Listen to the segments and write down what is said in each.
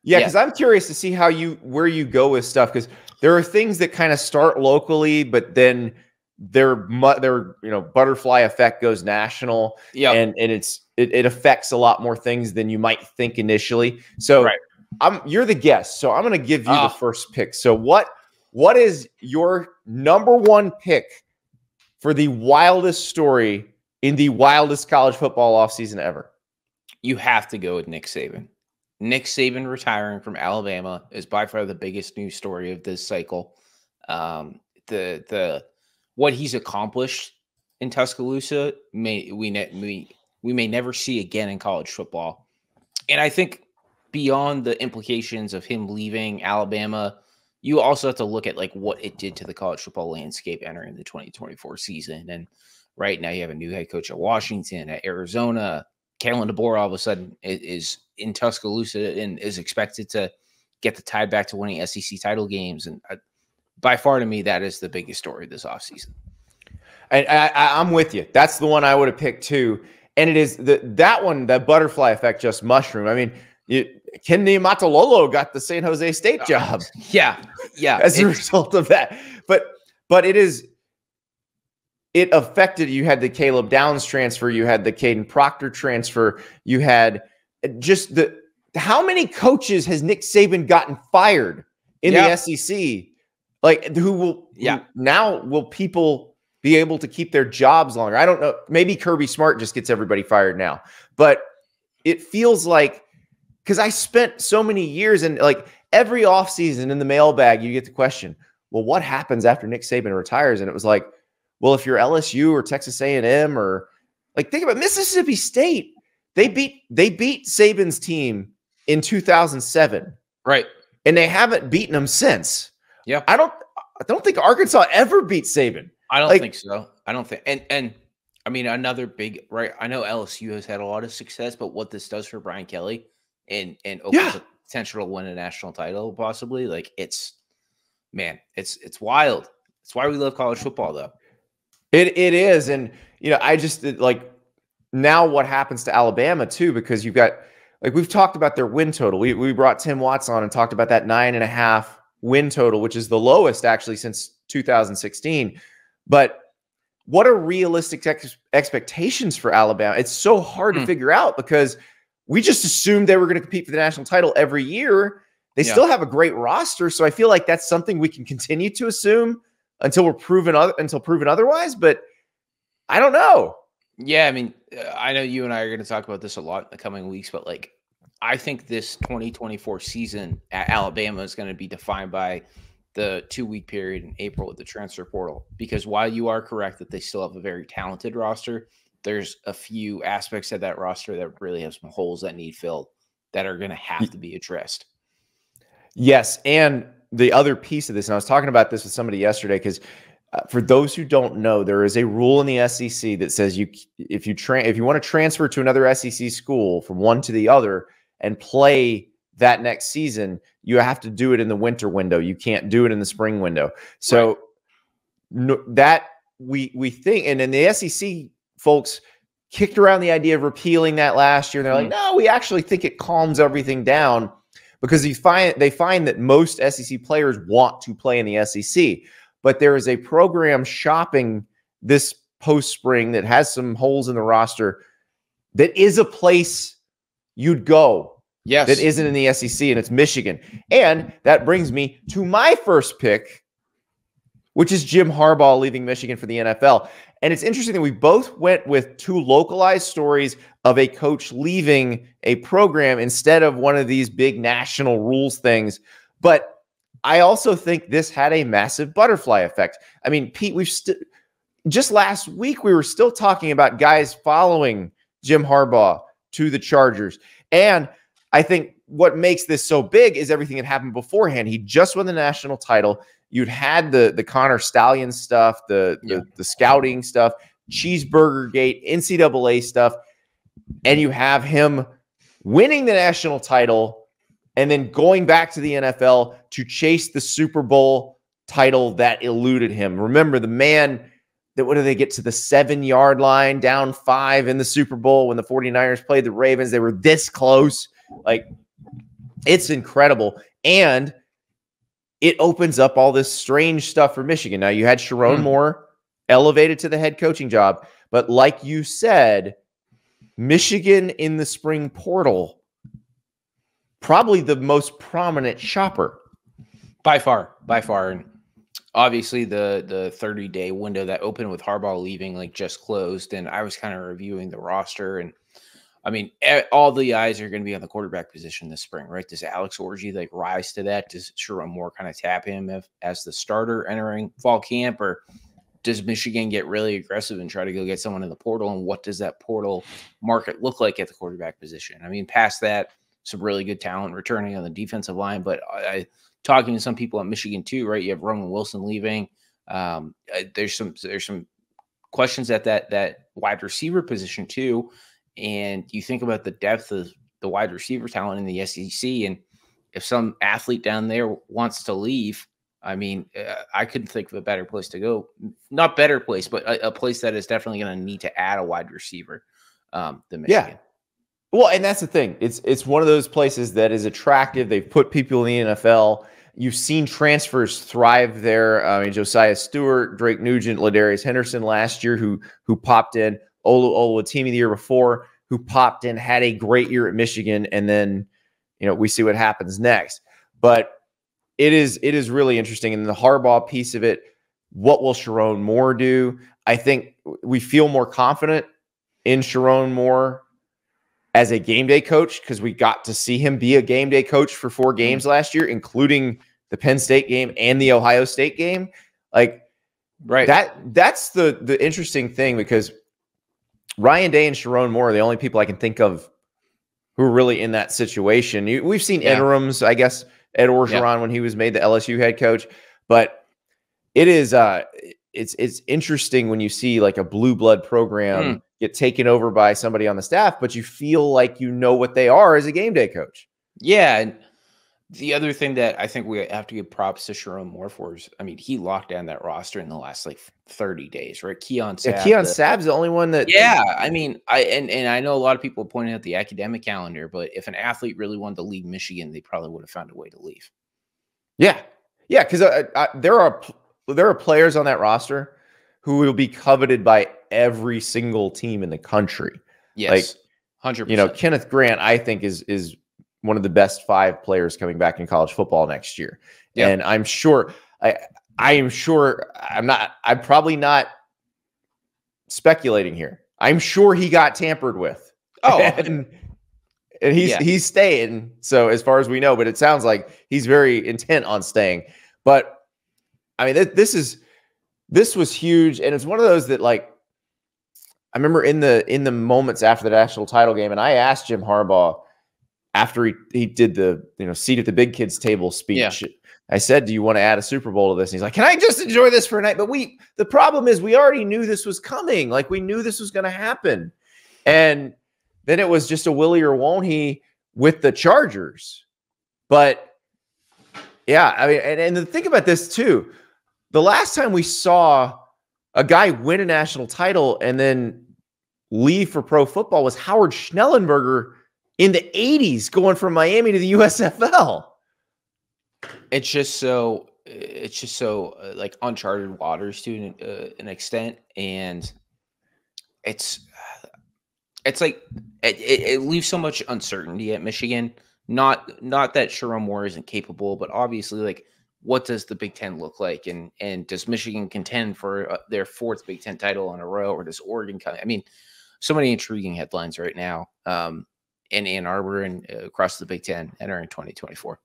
Yeah, because I'm curious to see where you go with stuff, because there are things that kind of start locally, but then their butterfly effect goes national. Yeah, and it affects a lot more things than you might think initially. So you're the guest, so I'm going to give you the first pick. So what is your number one pick for the wildest story in the wildest college football offseason ever? You have to go with Nick Saban. Nick Saban retiring from Alabama is by far the biggest news story of this cycle. What he's accomplished in Tuscaloosa we may never see again in college football. And I think beyond the implications of him leaving Alabama, you also have to look at like what it did to the college football landscape entering the 2024 season. And right now you have a new head coach at Washington, at Arizona. Kalen DeBoer all of a sudden is in Tuscaloosa and is expected to get the Tide back to winning SEC title games. And by far, to me, that is the biggest story this offseason. And I'm with you. That's the one I would have picked too. And it is that one, that butterfly effect, just mushroom. I mean, Kenny Matalolo got the San Jose State job. Yeah. As a result of that. But it affected, you had the Caleb Downs transfer, you had the Caden Proctor transfer, you had just how many coaches has Nick Saban gotten fired in the SEC? Like, who now will people be able to keep their jobs longer? I don't know. Maybe Kirby Smart just gets everybody fired now. But it feels like, because I spent so many years and like every offseason in the mailbag, you get the question, well, what happens after Nick Saban retires? And it was like, well, if you're LSU or Texas A&M or like, think about Mississippi State, they beat Saban's team in 2007, right? And they haven't beaten them since. Yeah, I don't think Arkansas ever beat Saban. I don't think so. I don't think, and I mean another big right. I know LSU has had a lot of success, but what this does for Brian Kelly and opens the potential to win a national title, possibly, like it's wild. It's why we love college football, though. It is. And, I just like now what happens to Alabama too, because you've got, like, we've talked about their win total. We brought Tim Watts on and talked about that 9.5 win total, which is the lowest actually since 2016. But what are realistic expectations for Alabama? It's so hard to figure out because we just assumed they were going to compete for the national title every year. They still have a great roster. So I feel like that's something we can continue to assume until proven otherwise, but I don't know. Yeah, I mean, I know you and I are going to talk about this a lot in the coming weeks, but like, I think this 2024 season at Alabama is going to be defined by the 2-week period in April with the transfer portal. Because while you are correct that they still have a very talented roster, there's a few aspects of that roster that really have some holes that need filled that are going to have to be addressed. Yes, and the other piece of this, and I was talking about this with somebody yesterday, because for those who don't know, there is a rule in the SEC that says if you want to transfer to another SEC school from one to the other and play that next season, you have to do it in the winter window. You can't do it in the spring window. So that we think, and then the SEC folks kicked around the idea of repealing that last year. And they're like, no, we actually think it calms everything down, because they find that most SEC players want to play in the SEC, but there is a program shopping this post-spring that has some holes in the roster that is a place you'd go. Yes. That isn't in the SEC, and it's Michigan. And that brings me to my first pick, which is Jim Harbaugh leaving Michigan for the NFL. And it's interesting that we both went with two localized stories of a coach leaving a program instead of one of these big national rules things. But I also think this had a massive butterfly effect. I mean, Pete, just last week, we were still talking about guys following Jim Harbaugh to the Chargers. And I think what makes this so big is everything that happened beforehand. He just won the national title. You'd had the Connor Stallion stuff, the scouting stuff, Cheeseburger Gate, NCAA stuff, and you have him winning the national title and then going back to the NFL to chase the Super Bowl title that eluded him. Remember, the man that, what do they get to the 7-yard line, down 5 in the Super Bowl when the 49ers played the Ravens? They were this close. Like, It's incredible. And it opens up all this strange stuff for Michigan. Now, you had Sharon Moore elevated to the head coaching job, but like you said, Michigan in the spring portal, probably the most prominent shopper. By far. And obviously the 30-day window that opened with Harbaugh leaving like just closed, and I was kind of reviewing the roster, and I mean, all the eyes are going to be on the quarterback position this spring, right? Does Alex Orji like rise to that? Does Sharon Moore kind of tap him as the starter entering fall camp, or does Michigan get really aggressive and try to go get someone in the portal? And what does that portal market look like at the quarterback position? I mean, past that, some really good talent returning on the defensive line, but talking to some people at Michigan too, right? You have Roman Wilson leaving. There's some questions at that wide receiver position too. And you think about the depth of the wide receiver talent in the SEC, and if some athlete down there wants to leave, I mean, I couldn't think of a better place to go. Not better place, but a place that is definitely going to need to add a wide receiver than Michigan. Yeah. Well, and that's the thing. It's one of those places that is attractive. They've put people in the NFL. You've seen transfers thrive there. I mean, Josiah Stewart, Drake Nugent, Ladarius Henderson last year, who popped in. Oluwatimi the year before, who popped in, had a great year at Michigan, and then, we see what happens next. But it is really interesting. And the Harbaugh piece of it, what will Sharon Moore do? I think we feel more confident in Sharon Moore as a game day coach because we got to see him be a game day coach for 4 games last year, including the Penn State game and the Ohio State game. Like, right. That's the interesting thing, because Ryan Day and Sharon Moore are the only people I can think of who are really in that situation. We've seen interims, I guess, Ed Orgeron when he was made the LSU head coach, but it is it's interesting when you see like a blue blood program get taken over by somebody on the staff, but you feel like you know what they are as a game day coach. Yeah, and the other thing that I think we have to give props to Sharon Moore for is, I mean, he locked down that roster in the last like 30 days, right? Keon Sabb's the only one that. Yeah, I mean, I know a lot of people pointing out the academic calendar, but if an athlete really wanted to leave Michigan, they probably would have found a way to leave. Yeah, because there are players on that roster who will be coveted by every single team in the country. Yes, like 100%. Kenneth Grant, I think is one of the best 5 players coming back in college football next year. Yep. And I'm sure I'm probably not speculating here. I'm sure he got tampered with. Oh, and he's staying. So as far as we know, but it sounds like he's very intent on staying. But I mean, this was huge. And it's one of those that, like, I remember in the moments after the national title game, and I asked Jim Harbaugh, after he did the seat at the big kids table speech, I said, "Do you want to add a Super Bowl to this?" And he's like, "Can I just enjoy this for a night?" But the problem is we already knew this was coming. Like, we knew this was going to happen, and then it was just a will he or won't he with the Chargers. But yeah, I mean, and the thing about this too, the last time we saw a guy win a national title and then leave for pro football was Howard Schnellenberger in the 80s, going from Miami to the USFL. It's just so like uncharted waters to an extent, and it's like it leaves so much uncertainty at Michigan. Not that Sharon Moore isn't capable, but obviously, like, what does the Big Ten look like, and does Michigan contend for their 4th Big Ten title in a row, or does Oregon come? I mean, so many intriguing headlines right now. In Ann Arbor and across the Big Ten entering 2024.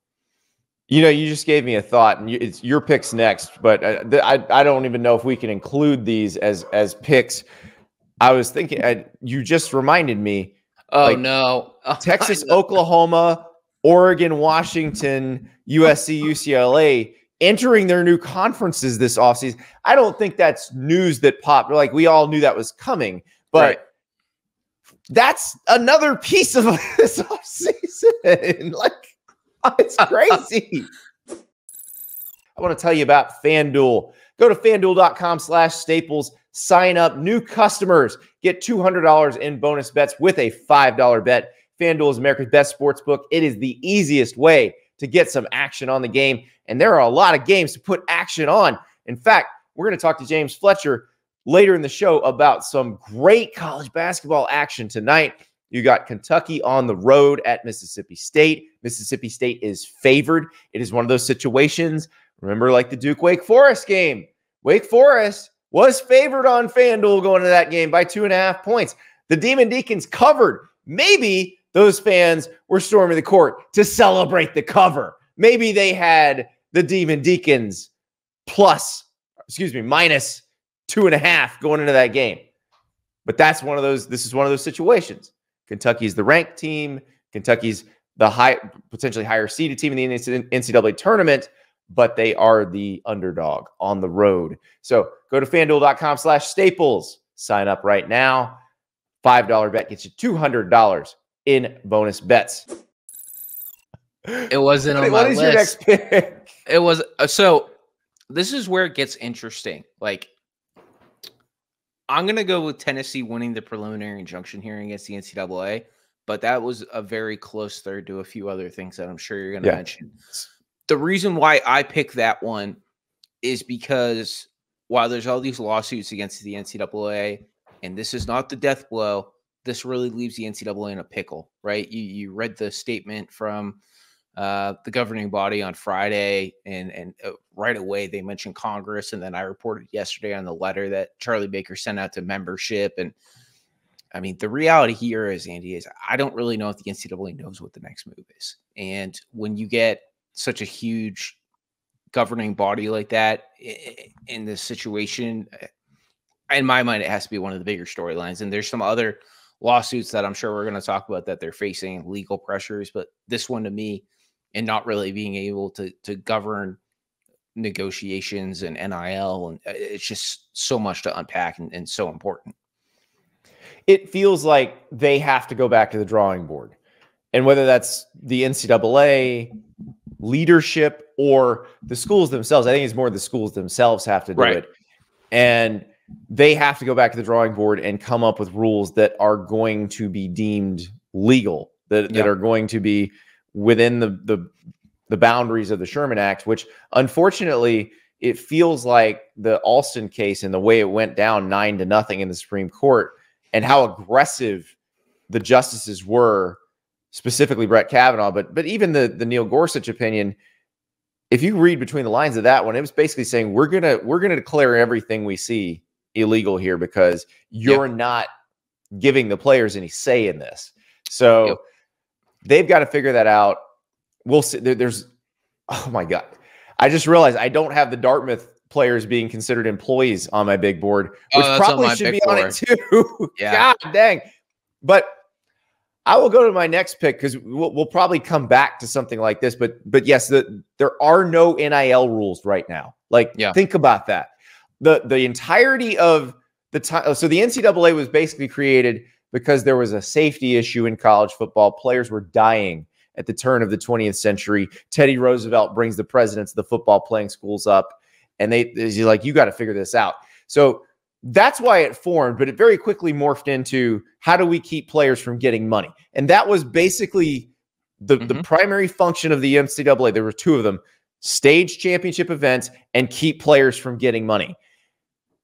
You just gave me a thought, and it's your picks next, but I don't even know if we can include these as picks. I was thinking, you just reminded me. Oh, no. Texas, Oklahoma, Oregon, Washington, USC, UCLA entering their new conferences this offseason. I don't think that's news that popped. Like, we all knew that was coming, but right. That's another piece of this offseason. Like, it's crazy. I want to tell you about FanDuel. Go to FanDuel.com/Staples. Sign up. New customers get $200 in bonus bets with a $5 bet. FanDuel is America's best sports book. It is the easiest way to get some action on the game, and there are a lot of games to put action on. In fact, we're going to talk to James Fletcher later in the show about some great college basketball action tonight. You got Kentucky on the road at Mississippi State. Mississippi State is favored. It is one of those situations. Remember, like the Duke-Wake Forest game. Wake Forest was favored on FanDuel going into that game by 2.5 points. The Demon Deacons covered. Maybe those fans were storming the court to celebrate the cover. Maybe they had the Demon Deacons minus 2.5 going into that game. But this is one of those situations. Kentucky's the ranked team. Kentucky's the potentially higher seeded team in the NCAA tournament, but they are the underdog on the road. So go to FanDuel.com/Staples. Sign up right now. $5 bet gets you $200 in bonus bets. It wasn't on my list. What is your next pick? It was so. This is where it gets interesting. Like, I'm going to go with Tennessee winning the preliminary injunction hearing against the NCAA, but that was a very close third to a few other things that I'm sure you're going to mention. The reason why I picked that one is because while there's all these lawsuits against the NCAA, and this is not the death blow, this really leaves the NCAA in a pickle, right? You read the statement from the governing body on Friday, and right away they mentioned Congress, and then I reported yesterday on the letter that Charlie Baker sent out to membership. And I mean, the reality here is, Andy, is I don't really know if the NCAA knows what the next move is. And when you get such a huge governing body like that in this situation, in my mind, it has to be one of the bigger storylines. And there's some other lawsuits that I'm sure we're going to talk about that they're facing legal pressures, but this one to me, and not really being able to govern negotiations and NIL, and it's just so much to unpack and so important. It feels like they have to go back to the drawing board. And whether that's the NCAA leadership or the schools themselves, I think it's more the schools themselves have to do it. And they have to go back to the drawing board and come up with rules that are going to be deemed legal, that are going to be within the boundaries of the Sherman Act, which unfortunately it feels like the Alston case and the way it went down 9-0 in the Supreme Court and how aggressive the justices were, specifically Brett Kavanaugh, but even the Neil Gorsuch opinion, if you read between the lines of that one, it was basically saying we're gonna declare everything we see illegal here because you're not giving the players any say in this. So they've got to figure that out. We'll see. Oh my God. I just realized I don't have the Dartmouth players being considered employees on my big board, which probably should be on it too. God dang. But I will go to my next pick because we'll probably come back to something like this. But yes, there are no NIL rules right now. Think about that. The entirety of the time. So the NCAA was basically created because there was a safety issue in college football. Players were dying at the turn of the 20th century. Teddy Roosevelt brings the presidents of the football playing schools up, and he's like, you got to figure this out. So that's why it formed, but it very quickly morphed into how do we keep players from getting money? And that was basically the primary function of the NCAA. There were two of them: stage championship events and keep players from getting money.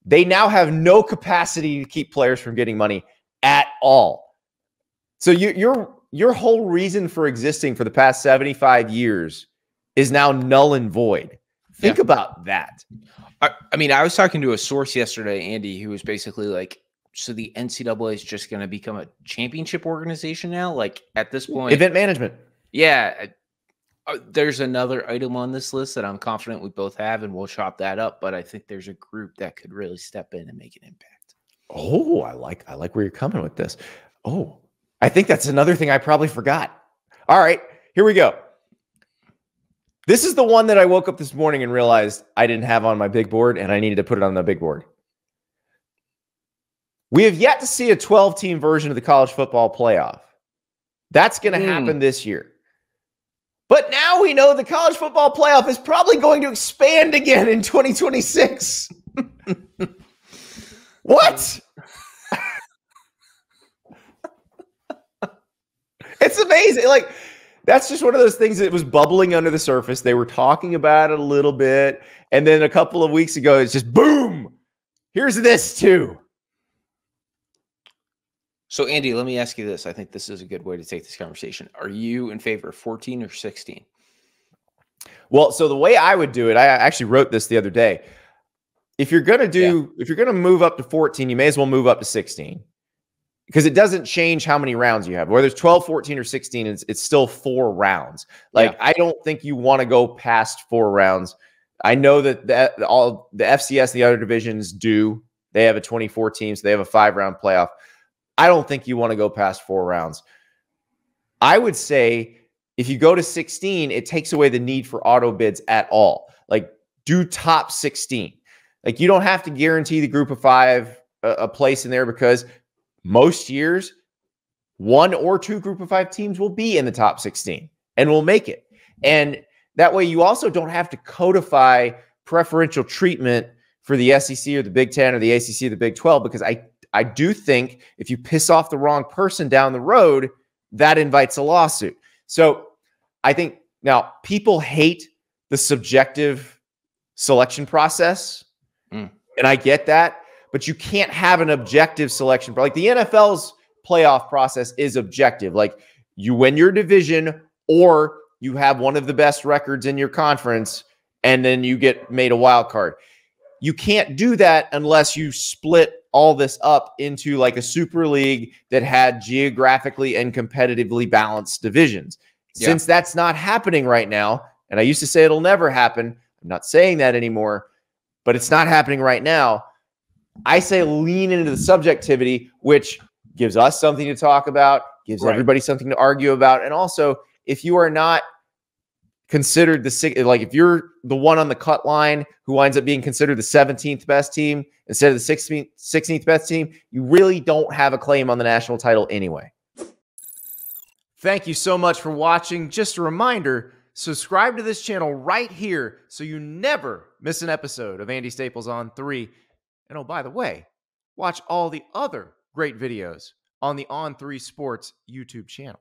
They now have no capacity to keep players from getting money at all. So your whole reason for existing for the past 75 years is now null and void. Think about that. I mean, I was talking to a source yesterday, Andy, who was basically like, so the NCAA is just going to become a championship organization now? Like, at this point, event management. Yeah. There's another item on this list that I'm confident we both have, and we'll chop that up. But I think there's a group that could really step in and make an impact. Oh, I like where you're coming with this. Oh, I think that's another thing I probably forgot. All right, here we go. This is the one that I woke up this morning and realized I didn't have on my big board, and I needed to put it on the big board. We have yet to see a 12-team version of the college football playoff. That's going to happen this year. But now we know the college football playoff is probably going to expand again in 2026. What? It's amazing. Like, that's just one of those things that was bubbling under the surface. They were talking about it a little bit. And then a couple of weeks ago, it's just boom. Here's this too. So, Andy, let me ask you this. I think this is a good way to take this conversation. Are you in favor of 14 or 16? Well, so the way I would do it, I actually wrote this the other day. If you're going to move up to 14, you may as well move up to 16. Because it doesn't change how many rounds you have. Whether it's 12, 14, or 16, it's still 4 rounds. Like, I don't think you want to go past 4 rounds. I know that all the FCS, the other divisions do. They have a 24 team, so they have a 5-round playoff. I don't think you want to go past 4 rounds. I would say if you go to 16, it takes away the need for auto bids at all. Like, do top 16. Like, you don't have to guarantee the group of 5 a place in there, because most years 1 or 2 group of 5 teams will be in the top 16 and will make it. And that way you also don't have to codify preferential treatment for the SEC or the Big Ten or the ACC or the Big 12, because I do think if you piss off the wrong person down the road, that invites a lawsuit. So I think now people hate the subjective selection process. And I get that, but you can't have an objective selection. Like, the NFL's playoff process is objective. Like, you win your division or you have one of the best records in your conference, and then you get made a wild card. You can't do that unless you split all this up into like a super league that had geographically and competitively balanced divisions. Yeah. Since that's not happening right now, and I used to say it'll never happen, I'm not saying that anymore, but it's not happening right now. I say lean into the subjectivity, which gives us something to talk about, gives everybody something to argue about. And also, if you are not considered if you're the one on the cut line who winds up being considered the 17th best team instead of the 16th best team, you really don't have a claim on the national title anyway. Thank you so much for watching. Just a reminder, subscribe to this channel right here so you never miss an episode of Andy Staples on 3. And oh, by the way, watch all the other great videos on the On3 Sports YouTube channel.